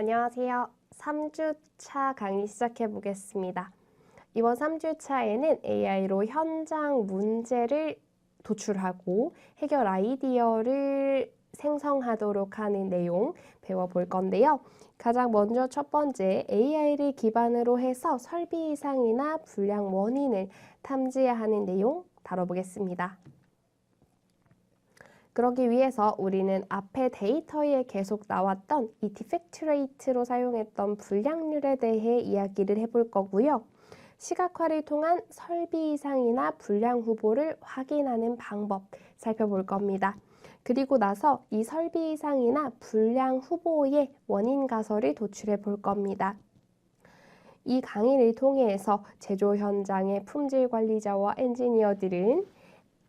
안녕하세요. 3주차 강의 시작해 보겠습니다. 이번 3주차에는 AI로 현장 문제를 도출하고 해결 아이디어를 생성하도록 하는 내용 배워볼 건데요. 가장 먼저 첫 번째, AI를 기반으로 해서 설비 이상이나 불량 원인을 탐지하는 내용 다뤄보겠습니다. 그러기 위해서 우리는 앞에 데이터에 계속 나왔던 이 디펙트 레이트로 사용했던 불량률에 대해 이야기를 해볼 거고요. 시각화를 통한 설비 이상이나 불량 후보를 확인하는 방법 살펴볼 겁니다. 그리고 나서 이 설비 이상이나 불량 후보의 원인 가설을 도출해 볼 겁니다. 이 강의를 통해서 제조 현장의 품질 관리자와 엔지니어들은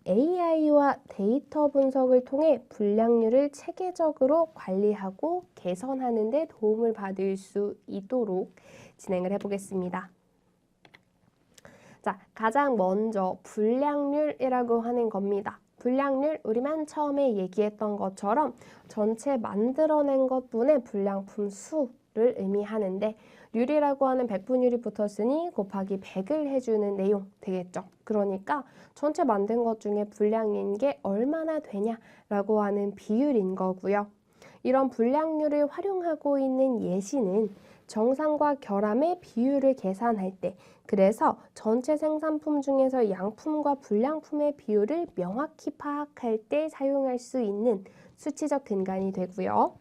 AI와 데이터 분석을 통해 불량률을 체계적으로 관리하고 개선하는 데 도움을 받을 수 있도록 진행을 해보겠습니다. 자, 가장 먼저 불량률이라고 하는 겁니다. 불량률, 우리 맨 처음에 얘기했던 것처럼 전체 만들어낸 것분의 불량품 수를 의미하는데 률이라고 하는 백분율이 붙었으니 곱하기 100을 해주는 내용 되겠죠. 그러니까 전체 만든 것 중에 불량인 게 얼마나 되냐라고 하는 비율인 거고요. 이런 불량률을 활용하고 있는 예시는 정상과 결함의 비율을 계산할 때, 그래서 전체 생산품 중에서 양품과 불량품의 비율을 명확히 파악할 때 사용할 수 있는 수치적 근간이 되고요.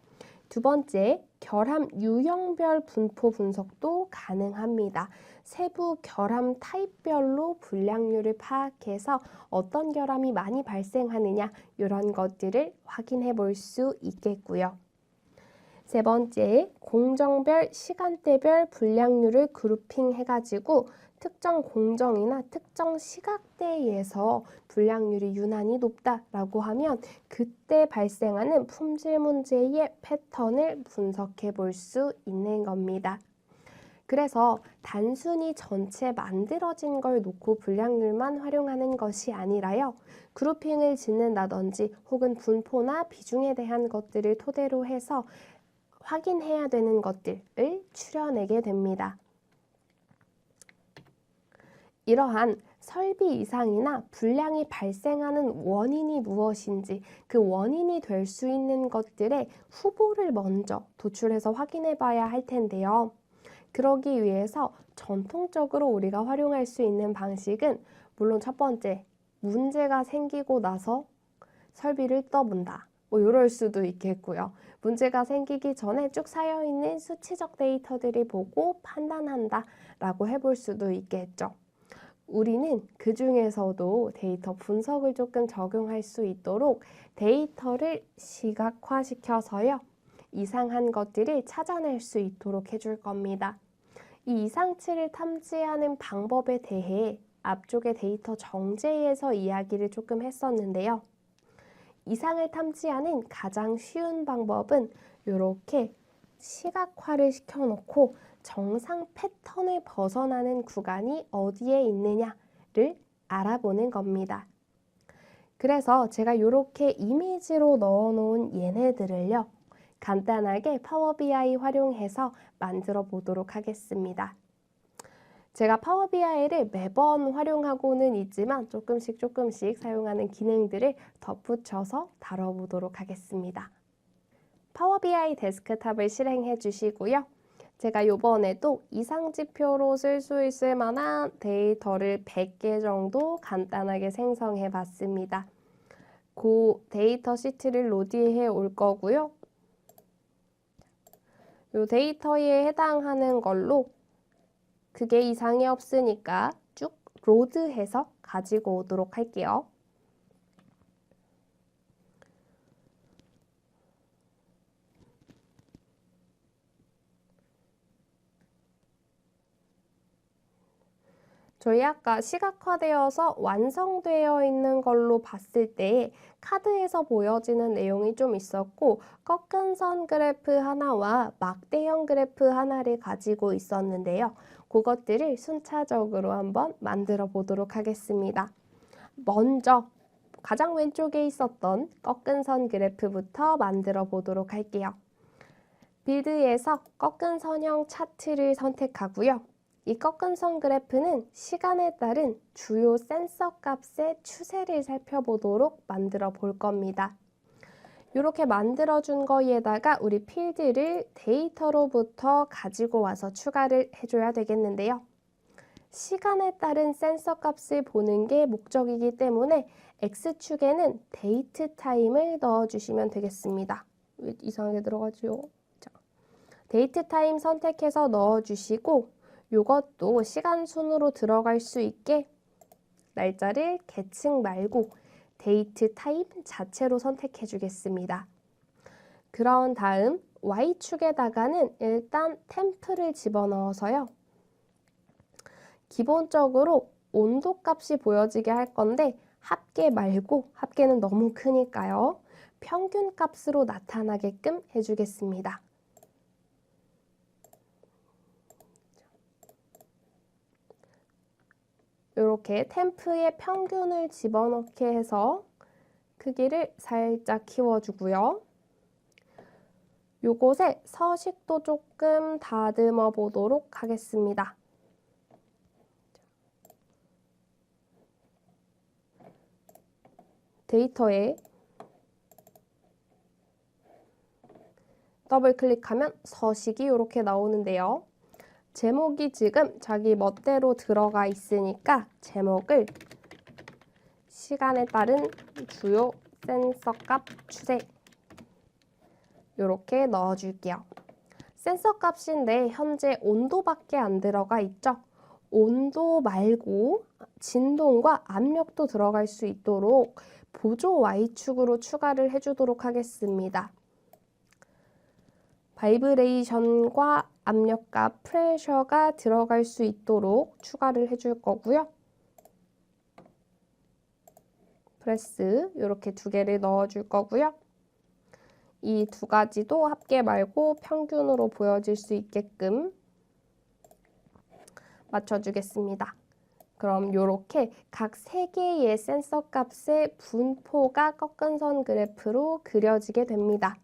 두 번째, 결함 유형별 분포 분석도 가능합니다. 세부 결함 타입별로 불량률을 파악해서 어떤 결함이 많이 발생하느냐 이런 것들을 확인해 볼 수 있겠고요. 세 번째, 공정별, 시간대별 불량률을 그룹핑 해가지고 특정 공정이나 특정 시각대에서 불량률이 유난히 높다라고 하면 그때 발생하는 품질 문제의 패턴을 분석해 볼 수 있는 겁니다. 그래서 단순히 전체 만들어진 걸 놓고 불량률만 활용하는 것이 아니라요. 그룹핑을 짓는다든지 혹은 분포나 비중에 대한 것들을 토대로 해서 확인해야 되는 것들을 추려내게 됩니다. 이러한 설비 이상이나 불량이 발생하는 원인이 무엇인지 그 원인이 될 수 있는 것들의 후보를 먼저 도출해서 확인해 봐야 할 텐데요. 그러기 위해서 전통적으로 우리가 활용할 수 있는 방식은 물론 첫 번째, 문제가 생기고 나서 설비를 떠본다. 이럴 수도 있겠고요. 문제가 생기기 전에 쭉 쌓여있는 수치적 데이터들을 보고 판단한다 라고 해볼 수도 있겠죠. 우리는 그 중에서도 데이터 분석을 조금 적용할 수 있도록 데이터를 시각화시켜서요. 이상한 것들을 찾아낼 수 있도록 해줄 겁니다. 이 이상치를 탐지하는 방법에 대해 앞쪽의 데이터 정제에서 이야기를 조금 했었는데요. 이상을 탐지하는 가장 쉬운 방법은 이렇게 시각화를 시켜놓고 정상 패턴을 벗어나는 구간이 어디에 있느냐를 알아보는 겁니다. 그래서 제가 이렇게 이미지로 넣어놓은 얘네들을요. 간단하게 파워 BI 활용해서 만들어 보도록 하겠습니다. 제가 파워 BI를 매번 활용하고는 있지만 조금씩 사용하는 기능들을 덧붙여서 다뤄보도록 하겠습니다. 파워 BI 데스크탑을 실행해 주시고요. 제가 이번에도 이상지표로 쓸 수 있을 만한 데이터를 100개 정도 간단하게 생성해 봤습니다. 그 데이터 시트를 로드해 올 거고요. 이 데이터에 해당하는 걸로 그게 이상이 없으니까 쭉 로드해서 가지고 오도록 할게요. 저희 아까 시각화되어서 완성되어 있는 걸로 봤을 때 카드에서 보여지는 내용이 좀 있었고 꺾은 선 그래프 하나와 막대형 그래프 하나를 가지고 있었는데요. 그것들을 순차적으로 한번 만들어 보도록 하겠습니다. 먼저 가장 왼쪽에 있었던 꺾은 선 그래프부터 만들어 보도록 할게요. 빌드에서 꺾은 선형 차트를 선택하고요. 이 꺾은 선 그래프는 시간에 따른 주요 센서 값의 추세를 살펴보도록 만들어 볼 겁니다. 이렇게 만들어준 거에다가 우리 필드를 데이터로부터 가지고 와서 추가를 해줘야 되겠는데요. 시간에 따른 센서 값을 보는 게 목적이기 때문에 X축에는 데이트 타임을 넣어주시면 되겠습니다. 왜 이상하게 들어가죠? 자, 데이트 타임 선택해서 넣어주시고 이것도 시간 순으로 들어갈 수 있게 날짜를 계층 말고 데이트 타임 자체로 선택해 주겠습니다. 그런 다음 Y축에다가는 일단 템프를 집어넣어서요. 기본적으로 온도 값이 보여지게 할 건데 합계 말고 합계는 너무 크니까요. 평균 값으로 나타나게끔 해주겠습니다. 이렇게 템프에 평균을 집어넣게 해서 크기를 살짝 키워주고요. 요것에 서식도 조금 다듬어 보도록 하겠습니다. 데이터에 더블 클릭하면 서식이 이렇게 나오는데요. 제목이 지금 자기 멋대로 들어가 있으니까 제목을 시간에 따른 주요 센서 값 추세 이렇게 넣어줄게요. 센서 값인데 현재 온도밖에 안 들어가 있죠. 온도 말고 진동과 압력도 들어갈 수 있도록 보조 Y축으로 추가를 해주도록 하겠습니다. 바이브레이션과 압력과 프레셔가 들어갈 수 있도록 추가를 해줄 거고요. 프레스 이렇게 두 개를 넣어줄 거고요. 이 두 가지도 합계 말고 평균으로 보여질 수 있게끔 맞춰주겠습니다. 그럼 이렇게 각 3개의 센서 값의 분포가 꺾은 선 그래프로 그려지게 됩니다.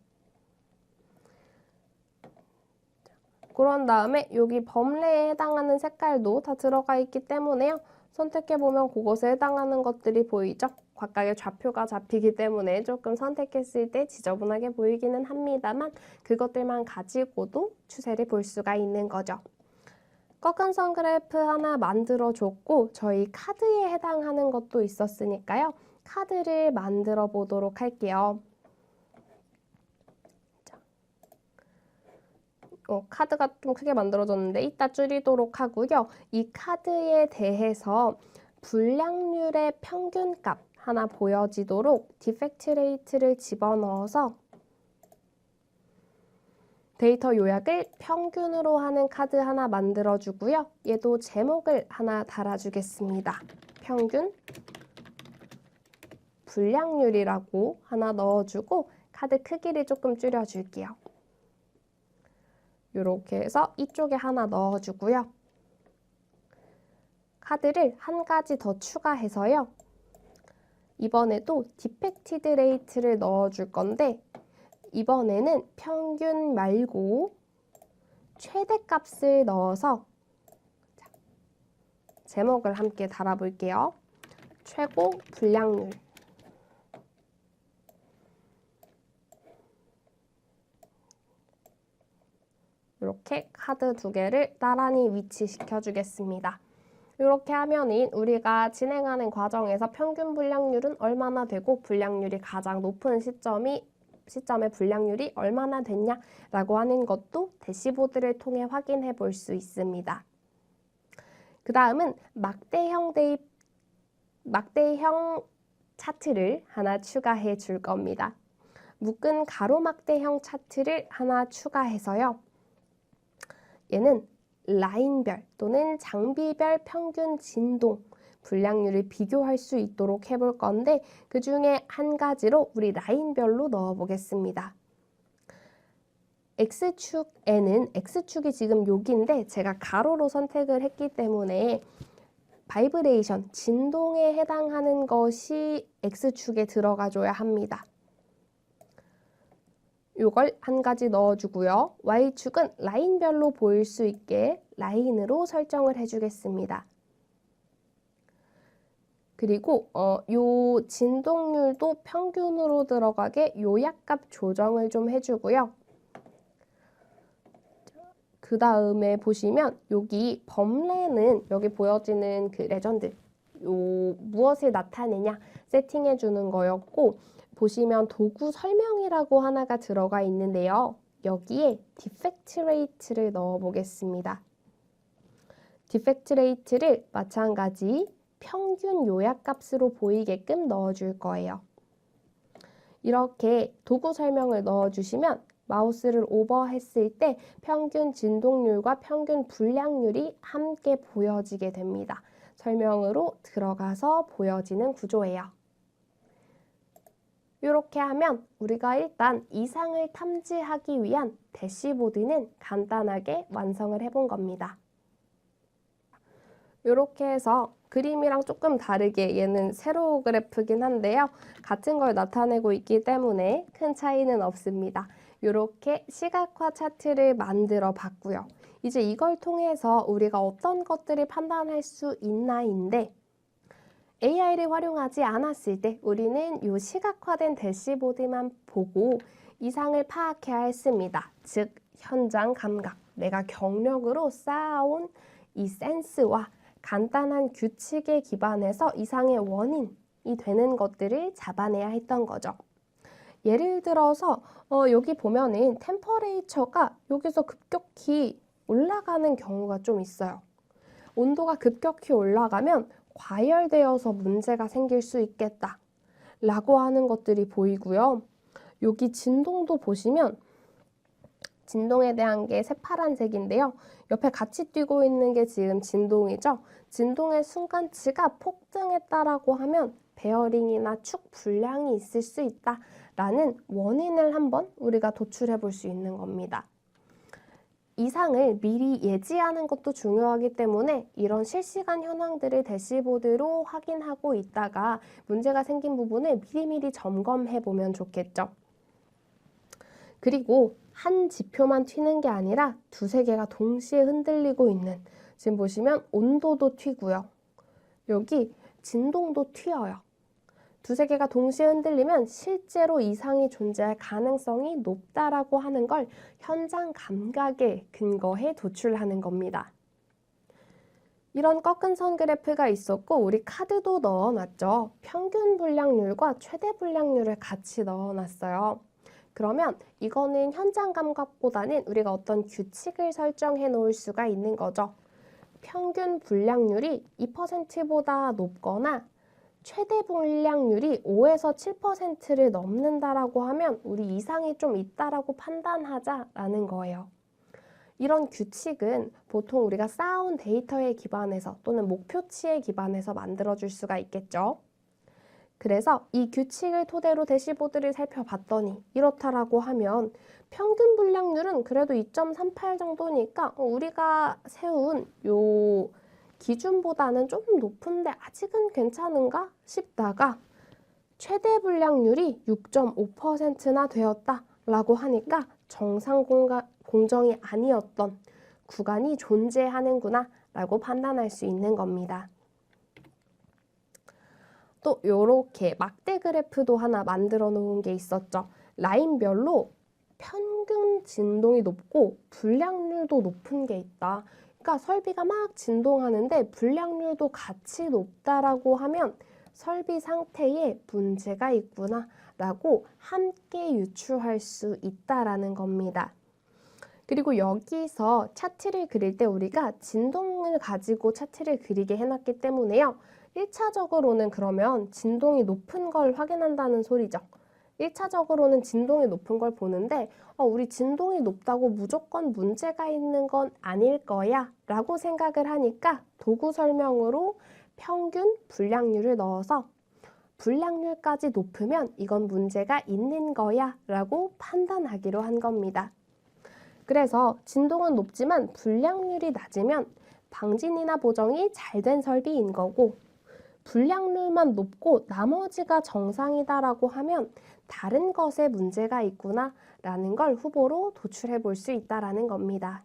그런 다음에 여기 범례에 해당하는 색깔도 다 들어가 있기 때문에요. 선택해보면 그것에 해당하는 것들이 보이죠? 각각의 좌표가 잡히기 때문에 조금 선택했을 때 지저분하게 보이기는 합니다만 그것들만 가지고도 추세를 볼 수가 있는 거죠. 꺾은 선 그래프 하나 만들어줬고 저희 카드에 해당하는 것도 있었으니까요. 카드를 만들어 보도록 할게요. 카드가 좀 크게 만들어졌는데 이따 줄이도록 하고요. 이 카드에 대해서 불량률의 평균값 하나 보여지도록 디펙트 레이트를 집어넣어서 데이터 요약을 평균으로 하는 카드 하나 만들어주고요. 얘도 제목을 하나 달아주겠습니다. 평균 불량률이라고 하나 넣어주고 카드 크기를 조금 줄여줄게요. 이렇게 해서 이쪽에 하나 넣어주고요. 카드를 한 가지 더 추가해서요. 이번에도 디펙티드 레이트를 넣어줄 건데 이번에는 평균 말고 최대값을 넣어서 제목을 함께 달아볼게요. 최고 불량률. 이렇게 카드 두 개를 나란히 위치시켜 주겠습니다. 이렇게 하면은 우리가 진행하는 과정에서 평균 불량률은 얼마나 되고 불량률이 가장 높은 시점의 불량률이 얼마나 됐냐라고 하는 것도 대시보드를 통해 확인해 볼 수 있습니다. 그 다음은 막대형 차트를 하나 추가해 줄 겁니다. 묶은 가로막대형 차트를 하나 추가해서요. 얘는 라인별 또는 장비별 평균 진동, 불량률을 비교할 수 있도록 해볼 건데 그 중에 한 가지로 우리 라인별로 넣어 보겠습니다. X축에는 X축이 지금 여기인데 제가 가로로 선택을 했기 때문에 바이브레이션, 진동에 해당하는 것이 X축에 들어가 줘야 합니다. 요걸 한 가지 넣어주고요. Y축은 라인별로 보일 수 있게 라인으로 설정을 해주겠습니다. 그리고 요 진동률도 평균으로 들어가게 요약값 조정을 좀 해주고요. 그 다음에 보시면 여기 범례는 여기 보여지는 그 레전드 요 무엇을 나타내냐 세팅해 주는 거였고, 보시면 도구 설명이라고 하나가 들어가 있는데요. 여기에 디펙트 레이트를 넣어 보겠습니다. 디펙트 레이트를 마찬가지 평균 요약값으로 보이게끔 넣어줄 거예요. 이렇게 도구 설명을 넣어주시면 마우스를 오버했을 때 평균 진동률과 평균 불량률이 함께 보여지게 됩니다. 설명으로 들어가서 보여지는 구조예요. 이렇게 하면 우리가 일단 이상을 탐지하기 위한 대시보드는 간단하게 완성을 해본 겁니다. 이렇게 해서 그림이랑 조금 다르게 얘는 세로 그래프긴 한데요. 같은 걸 나타내고 있기 때문에 큰 차이는 없습니다. 이렇게 시각화 차트를 만들어 봤고요. 이제 이걸 통해서 우리가 어떤 것들을 판단할 수 있나인데, AI를 활용하지 않았을 때 우리는 이 시각화된 대시보드만 보고 이상을 파악해야 했습니다. 즉, 현장 감각, 내가 경력으로 쌓아온 이 센스와 간단한 규칙에 기반해서 이상의 원인이 되는 것들을 잡아내야 했던 거죠. 예를 들어서 여기 보면은 템퍼레이처가 여기서 급격히 올라가는 경우가 좀 있어요. 온도가 급격히 올라가면 과열되어서 문제가 생길 수 있겠다 라고 하는 것들이 보이고요. 여기 진동도 보시면 진동에 대한 게 새파란색인데요. 옆에 같이 뛰고 있는 게 지금 진동이죠. 진동의 순간치가 폭등했다라고 하면 베어링이나 축 불량이 있을 수 있다라는 원인을 한번 우리가 도출해 볼 수 있는 겁니다. 이상을 미리 예지하는 것도 중요하기 때문에 이런 실시간 현황들을 대시보드로 확인하고 있다가 문제가 생긴 부분을 미리미리 점검해 보면 좋겠죠. 그리고 한 지표만 튀는 게 아니라 두세 개가 동시에 흔들리고 있는, 지금 보시면 온도도 튀고요. 여기 진동도 튀어요. 두세 개가 동시에 흔들리면 실제로 이상이 존재할 가능성이 높다라고 하는 걸 현장 감각에 근거해 도출하는 겁니다. 이런 꺾은 선 그래프가 있었고 우리 카드도 넣어놨죠. 평균 불량률과 최대 불량률을 같이 넣어놨어요. 그러면 이거는 현장 감각보다는 우리가 어떤 규칙을 설정해 놓을 수가 있는 거죠. 평균 불량률이 2%보다 높거나 최대 불량률이 5에서 7%를 넘는다라고 하면 우리 이상이 좀 있다라고 판단하자라는 거예요. 이런 규칙은 보통 우리가 쌓아온 데이터에 기반해서 또는 목표치에 기반해서 만들어줄 수가 있겠죠. 그래서 이 규칙을 토대로 대시보드를 살펴봤더니 이렇다라고 하면 평균 불량률은 그래도 2.38 정도니까 우리가 세운 요 기준보다는 좀 높은데 아직은 괜찮은가 싶다가 최대 불량률이 6.5%나 되었다라고 하니까 정상 공정이 아니었던 구간이 존재하는구나 라고 판단할 수 있는 겁니다. 또 이렇게 막대 그래프도 하나 만들어 놓은 게 있었죠. 라인별로 평균 진동이 높고 불량률도 높은 게 있다. 그러니까 설비가 막 진동하는데 불량률도 같이 높다라고 하면 설비 상태에 문제가 있구나 라고 함께 유추할 수 있다라는 겁니다. 그리고 여기서 차트를 그릴 때 우리가 진동을 가지고 차트를 그리게 해놨기 때문에요. 1차적으로는 그러면 진동이 높은 걸 확인한다는 소리죠. 1차적으로는 진동이 높은 걸 보는데 우리 진동이 높다고 무조건 문제가 있는 건 아닐 거야 라고 생각을 하니까 도구 설명으로 평균 불량률을 넣어서 불량률까지 높으면 이건 문제가 있는 거야 라고 판단하기로 한 겁니다. 그래서 진동은 높지만 불량률이 낮으면 방진이나 보정이 잘 된 설비인 거고, 불량률만 높고 나머지가 정상이다라고 하면 다른 것에 문제가 있구나 라는 걸 후보로 도출해 볼 수 있다라는 겁니다.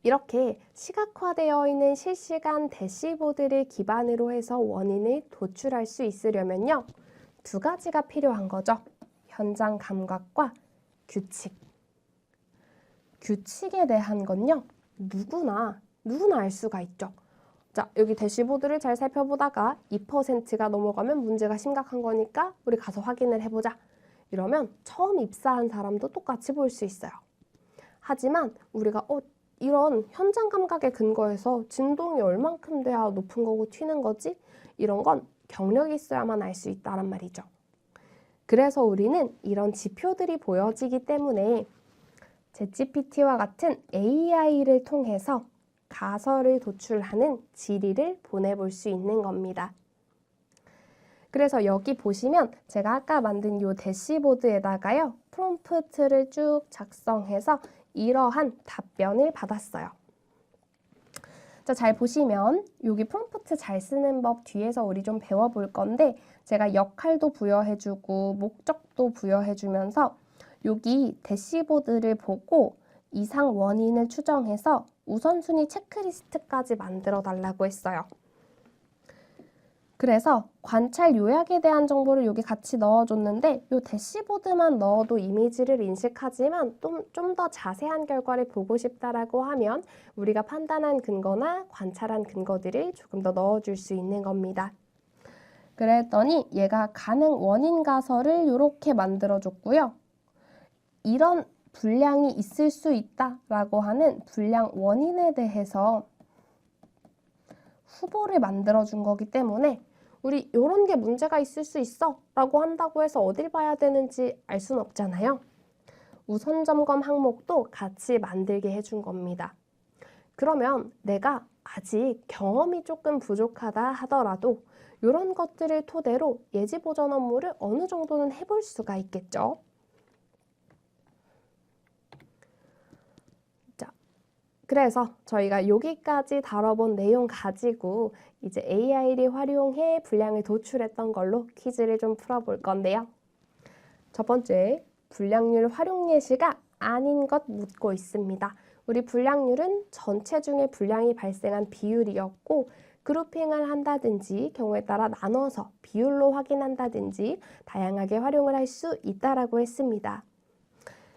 이렇게 시각화되어 있는 실시간 대시보드를 기반으로 해서 원인을 도출할 수 있으려면요. 두 가지가 필요한 거죠. 현장 감각과 규칙. 규칙에 대한 건요. 누구나 알 수가 있죠. 자, 여기 대시보드를 잘 살펴보다가 2%가 넘어가면 문제가 심각한 거니까 우리 가서 확인을 해보자. 이러면 처음 입사한 사람도 똑같이 볼 수 있어요. 하지만 우리가 이런 현장 감각에 근거해서 진동이 얼만큼 돼야 높은 거고 튀는 거지? 이런 건 경력이 있어야만 알 수 있다란 말이죠. 그래서 우리는 이런 지표들이 보여지기 때문에 챗GPT와 같은 AI를 통해서 가설을 도출하는 질의를 보내볼 수 있는 겁니다. 그래서 여기 보시면 제가 아까 만든 이 대시보드에다가요. 프롬프트를 쭉 작성해서 이러한 답변을 받았어요. 자, 잘 보시면 여기 프롬프트 잘 쓰는 법 뒤에서 우리 좀 배워볼 건데 제가 역할도 부여해주고 목적도 부여해주면서 여기 대시보드를 보고 이상 원인을 추정해서 우선순위 체크리스트까지 만들어 달라고 했어요. 그래서 관찰 요약에 대한 정보를 여기 같이 넣어줬는데 이 대시보드만 넣어도 이미지를 인식하지만 좀 더 자세한 결과를 보고 싶다라고 하면 우리가 판단한 근거나 관찰한 근거들을 조금 더 넣어줄 수 있는 겁니다. 그랬더니 얘가 가능 원인 가설을 이렇게 만들어줬고요. 이런 불량이 있을 수 있다라고 하는 불량 원인에 대해서 후보를 만들어준 거기 때문에 우리 이런 게 문제가 있을 수 있어 라고 한다고 해서 어딜 봐야 되는지 알 순 없잖아요. 우선 점검 항목도 같이 만들게 해준 겁니다. 그러면 내가 아직 경험이 조금 부족하다 하더라도 이런 것들을 토대로 예지 보전 업무를 어느 정도는 해볼 수가 있겠죠. 그래서 저희가 여기까지 다뤄본 내용 가지고 이제 AI를 활용해 불량을 도출했던 걸로 퀴즈를 좀 풀어볼 건데요. 첫 번째, 불량률 활용 예시가 아닌 것 묻고 있습니다. 우리 불량률은 전체 중에 불량이 발생한 비율이었고 그룹핑을 한다든지 경우에 따라 나눠서 비율로 확인한다든지 다양하게 활용을 할 수 있다라고 했습니다.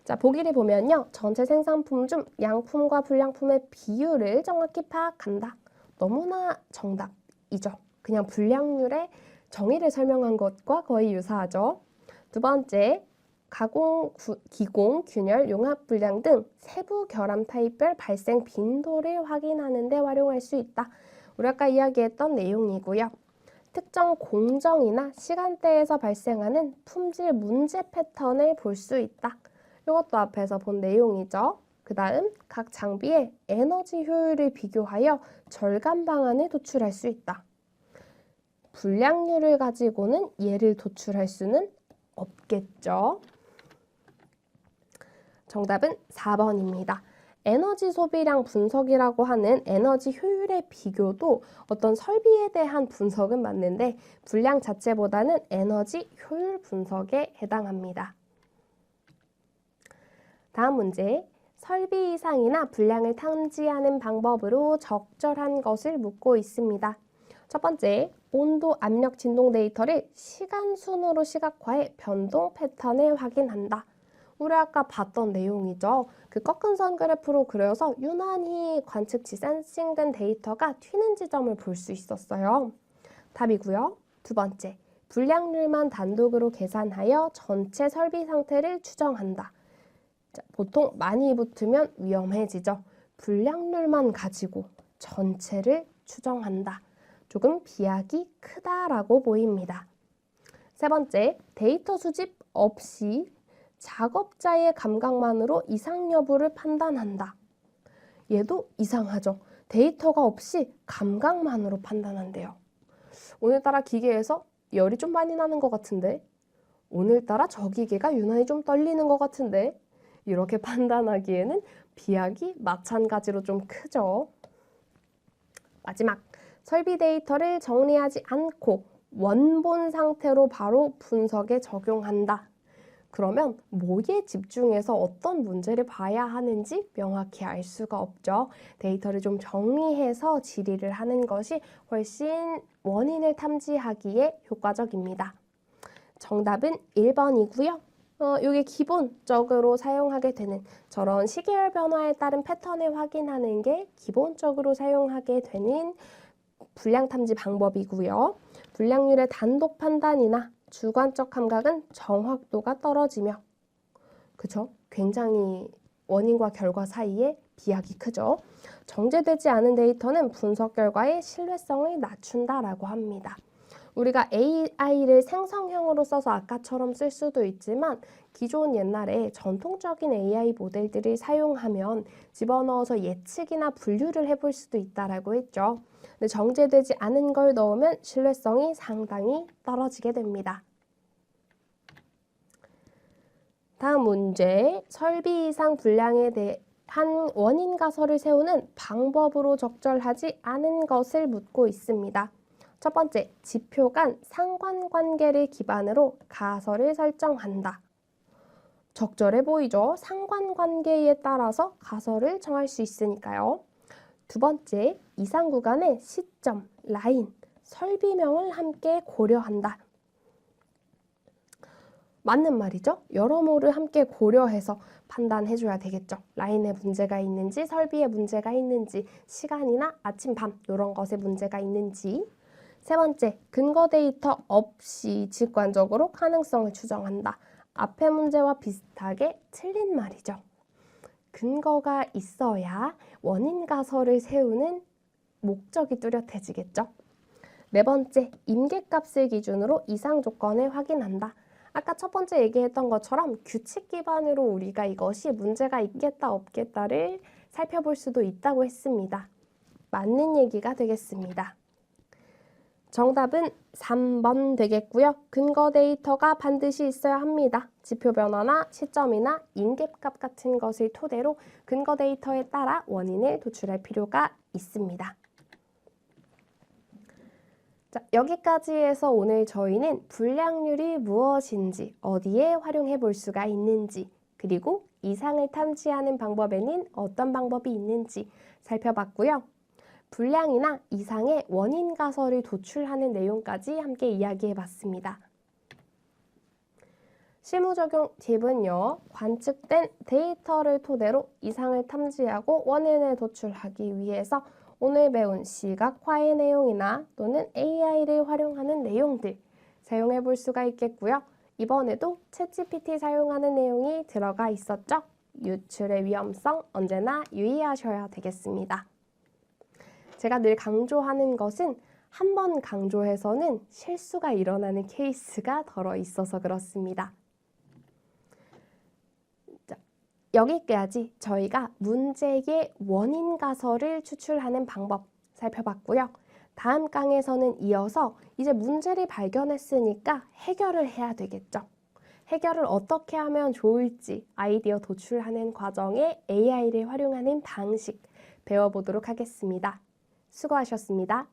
자, 보기를 보면요. 전체 생산품 중 양품과 불량품의 비율을 정확히 파악한다. 너무나 정답이죠. 그냥 불량률의 정의를 설명한 것과 거의 유사하죠. 두 번째, 가공, 기공, 균열, 용합 불량 등 세부 결함 타입별 발생 빈도를 확인하는 데 활용할 수 있다. 우리 아까 이야기했던 내용이고요. 특정 공정이나 시간대에서 발생하는 품질 문제 패턴을 볼 수 있다. 이것도 앞에서 본 내용이죠. 그 다음 각 장비의 에너지 효율을 비교하여 절감 방안을 도출할 수 있다. 불량률을 가지고는 얘를 도출할 수는 없겠죠. 정답은 4번입니다. 에너지 소비량 분석이라고 하는 에너지 효율의 비교도 어떤 설비에 대한 분석은 맞는데 불량 자체보다는 에너지 효율 분석에 해당합니다. 다음 문제, 설비 이상이나 불량을 탐지하는 방법으로 적절한 것을 묻고 있습니다. 첫 번째, 온도, 압력, 진동 데이터를 시간 순으로 시각화해 변동 패턴을 확인한다. 우리 아까 봤던 내용이죠. 그 꺾은 선 그래프로 그려서 유난히 관측치 센싱된 데이터가 튀는 지점을 볼 수 있었어요. 답이고요. 두 번째, 불량률만 단독으로 계산하여 전체 설비 상태를 추정한다. 자, 보통 많이 붙으면 위험해지죠. 불량률만 가지고 전체를 추정한다. 조금 비약이 크다라고 보입니다. 세 번째, 데이터 수집 없이 작업자의 감각만으로 이상 여부를 판단한다. 얘도 이상하죠. 데이터가 없이 감각만으로 판단한대요. 오늘따라 기계에서 열이 좀 많이 나는 것 같은데, 오늘따라 저 기계가 유난히 좀 떨리는 것 같은데, 이렇게 판단하기에는 비약이 마찬가지로 좀 크죠. 마지막, 설비 데이터를 정리하지 않고 원본 상태로 바로 분석에 적용한다. 그러면 뭐에 집중해서 어떤 문제를 봐야 하는지 명확히 알 수가 없죠. 데이터를 좀 정리해서 질의를 하는 것이 훨씬 원인을 탐지하기에 효과적입니다. 정답은 1번이고요. 이게 기본적으로 사용하게 되는 저런 시계열 변화에 따른 패턴을 확인하는 게 기본적으로 사용하게 되는 분량 탐지 방법이고요. 분량률의 단독 판단이나 주관적 감각은 정확도가 떨어지며, 그죠? 굉장히 원인과 결과 사이에 비약이 크죠. 정제되지 않은 데이터는 분석 결과의 신뢰성을 낮춘다라고 합니다. 우리가 AI를 생성형으로 써서 아까처럼 쓸 수도 있지만 기존 옛날에 전통적인 AI 모델들을 사용하면 집어넣어서 예측이나 분류를 해볼 수도 있다라고 했죠. 근데 정제되지 않은 걸 넣으면 신뢰성이 상당히 떨어지게 됩니다. 다음 문제, 설비 이상 분량에 대한 원인 가설을 세우는 방법으로 적절하지 않은 것을 묻고 있습니다. 첫 번째, 지표 간 상관관계를 기반으로 가설을 설정한다. 적절해 보이죠? 상관관계에 따라서 가설을 정할 수 있으니까요. 두 번째, 이상 구간의 시점, 라인, 설비명을 함께 고려한다. 맞는 말이죠? 여러모를 함께 고려해서 판단해줘야 되겠죠. 라인에 문제가 있는지, 설비에 문제가 있는지, 시간이나 아침, 밤 이런 것에 문제가 있는지. 세 번째, 근거 데이터 없이 직관적으로 가능성을 추정한다. 앞의 문제와 비슷하게 틀린 말이죠. 근거가 있어야 원인 가설을 세우는 목적이 뚜렷해지겠죠. 네 번째, 임계값을 기준으로 이상 조건을 확인한다. 아까 첫 번째 얘기했던 것처럼 규칙 기반으로 우리가 이것이 문제가 있겠다 없겠다를 살펴볼 수도 있다고 했습니다. 맞는 얘기가 되겠습니다. 정답은 3번 되겠고요. 근거 데이터가 반드시 있어야 합니다. 지표 변화나 시점이나 임계값 같은 것을 토대로 근거 데이터에 따라 원인을 도출할 필요가 있습니다. 자, 여기까지 해서 오늘 저희는 분량률이 무엇인지, 어디에 활용해 볼 수가 있는지, 그리고 이상을 탐지하는 방법에는 어떤 방법이 있는지 살펴봤고요. 분량이나 이상의 원인 가설을 도출하는 내용까지 함께 이야기해 봤습니다. 실무 적용 팁은요. 관측된 데이터를 토대로 이상을 탐지하고 원인을 도출하기 위해서 오늘 배운 시각화의 내용이나 또는 AI를 활용하는 내용들 사용해 볼 수가 있겠고요. 이번에도 챗GPT 사용하는 내용이 들어가 있었죠. 유출의 위험성 언제나 유의하셔야 되겠습니다. 제가 늘 강조하는 것은 한 번 강조해서는 실수가 일어나는 케이스가 덜어 있어서 그렇습니다. 자, 여기까지 저희가 문제의 원인 가설을 추출하는 방법 살펴봤고요. 다음 강에서는 이어서 이제 문제를 발견했으니까 해결을 해야 되겠죠. 해결을 어떻게 하면 좋을지 아이디어 도출하는 과정에 AI를 활용하는 방식 배워보도록 하겠습니다. 수고하셨습니다.